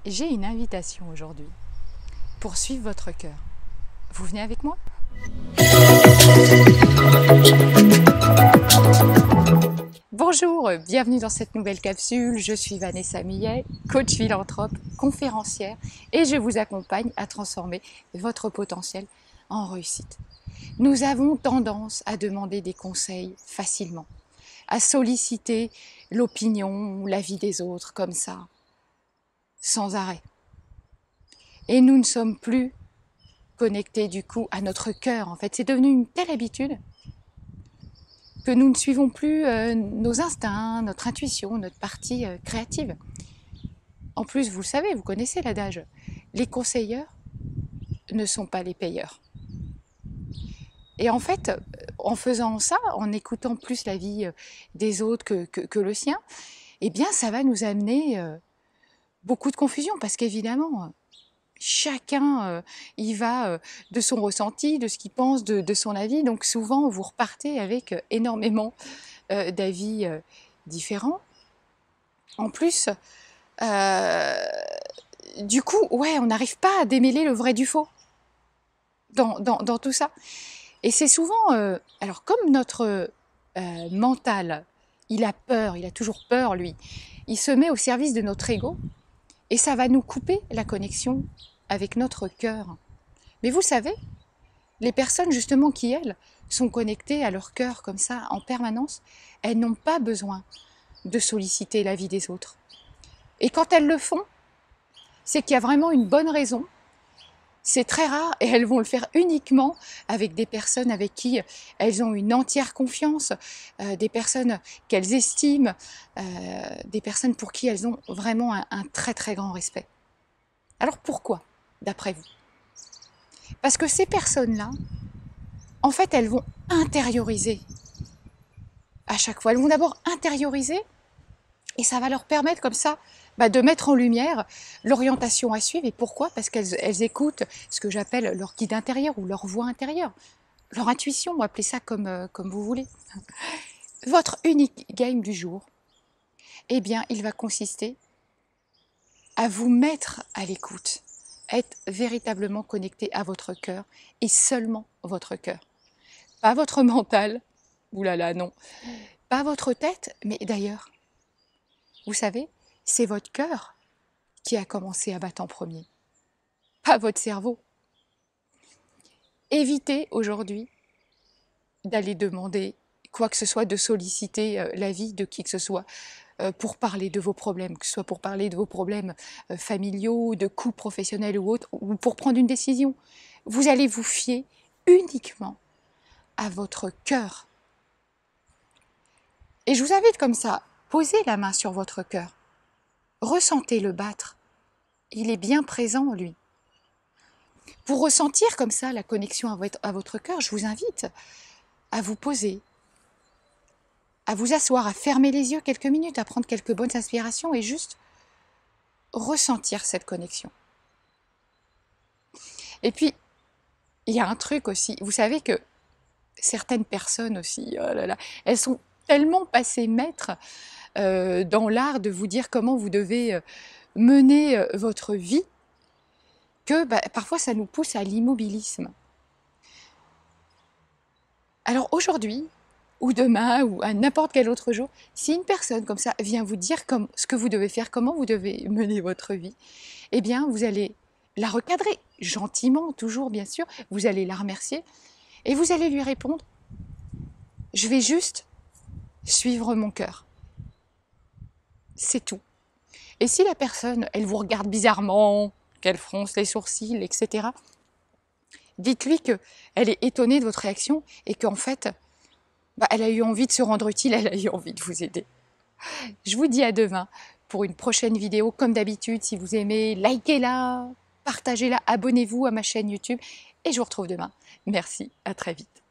J'ai une invitation aujourd'hui pour suivre votre cœur. Vous venez avec moi? Bonjour, bienvenue dans cette nouvelle capsule. Je suis Vanessa Millet, coach philanthrope, conférencière et je vous accompagne à transformer votre potentiel en réussite. Nous avons tendance à demander des conseils facilement, à solliciter l'opinion ou l'avis des autres comme ça, sans arrêt. Et nous ne sommes plus connectés du coup à notre cœur. En fait, c'est devenu une telle habitude que nous ne suivons plus nos instincts, notre intuition, notre partie créative. En plus, vous le savez, vous connaissez l'adage, les conseilleurs ne sont pas les payeurs. Et en fait, en faisant ça, en écoutant plus l'avis des autres que le sien, eh bien, ça va nous amener beaucoup de confusion parce qu'évidemment, chacun y va de son ressenti, de ce qu'il pense, de son avis. Donc souvent, vous repartez avec énormément d'avis différents. En plus, du coup, ouais, on n'arrive pas à démêler le vrai du faux dans tout ça. Et c'est souvent, alors comme notre mental, il a peur, il a toujours peur lui, il se met au service de notre ego et ça va nous couper la connexion avec notre cœur. Mais vous savez, les personnes justement qui, elles, sont connectées à leur cœur comme ça en permanence, elles n'ont pas besoin de solliciter l'avis des autres. Et quand elles le font, c'est qu'il y a vraiment une bonne raison. C'est très rare et elles vont le faire uniquement avec des personnes avec qui elles ont une entière confiance, des personnes qu'elles estiment, des personnes pour qui elles ont vraiment un très très grand respect. Alors pourquoi, d'après vous? Parce que ces personnes-là, en fait, elles vont intérioriser à chaque fois. Elles vont d'abord intérioriser et ça va leur permettre comme ça de mettre en lumière l'orientation à suivre. Et pourquoi? Parce qu'elles écoutent ce que j'appelle leur guide intérieur ou leur voix intérieure, leur intuition, appelez ça comme vous voulez. Votre unique game du jour, eh bien, il va consister à vous mettre à l'écoute, être véritablement connecté à votre cœur et seulement votre cœur. Pas votre mental, oulala, non, pas votre tête, mais d'ailleurs, vous savez, c'est votre cœur qui a commencé à battre en premier, pas votre cerveau. Évitez aujourd'hui d'aller demander quoi que ce soit, de solliciter l'avis de qui que ce soit pour parler de vos problèmes, que ce soit pour parler de vos problèmes familiaux, de coups professionnels ou autres, ou pour prendre une décision. Vous allez vous fier uniquement à votre cœur. Et je vous invite comme ça, posez la main sur votre cœur. Ressentez-le battre. Il est bien présent, lui. Pour ressentir comme ça la connexion à votre cœur, je vous invite à vous poser, à vous asseoir, à fermer les yeux quelques minutes, à prendre quelques bonnes inspirations et juste ressentir cette connexion. Et puis, il y a un truc aussi, vous savez que certaines personnes aussi, oh là là, elles sont tellement passées maîtres dans l'art de vous dire comment vous devez mener votre vie que parfois ça nous pousse à l'immobilisme. Alors aujourd'hui, ou demain, ou à n'importe quel autre jour, si une personne comme ça vient vous dire ce que vous devez faire, comment vous devez mener votre vie, eh bien vous allez la recadrer, gentiment, toujours bien sûr, vous allez la remercier, et vous allez lui répondre, je vais juste suivre mon cœur. C'est tout. Et si la personne, elle vous regarde bizarrement, qu'elle fronce les sourcils, etc., dites-lui qu'elle est étonnée de votre réaction et qu'en fait, elle a eu envie de se rendre utile, elle a eu envie de vous aider. Je vous dis à demain pour une prochaine vidéo. Comme d'habitude, si vous aimez, likez-la, partagez-la, abonnez-vous à ma chaîne YouTube et je vous retrouve demain. Merci, à très vite.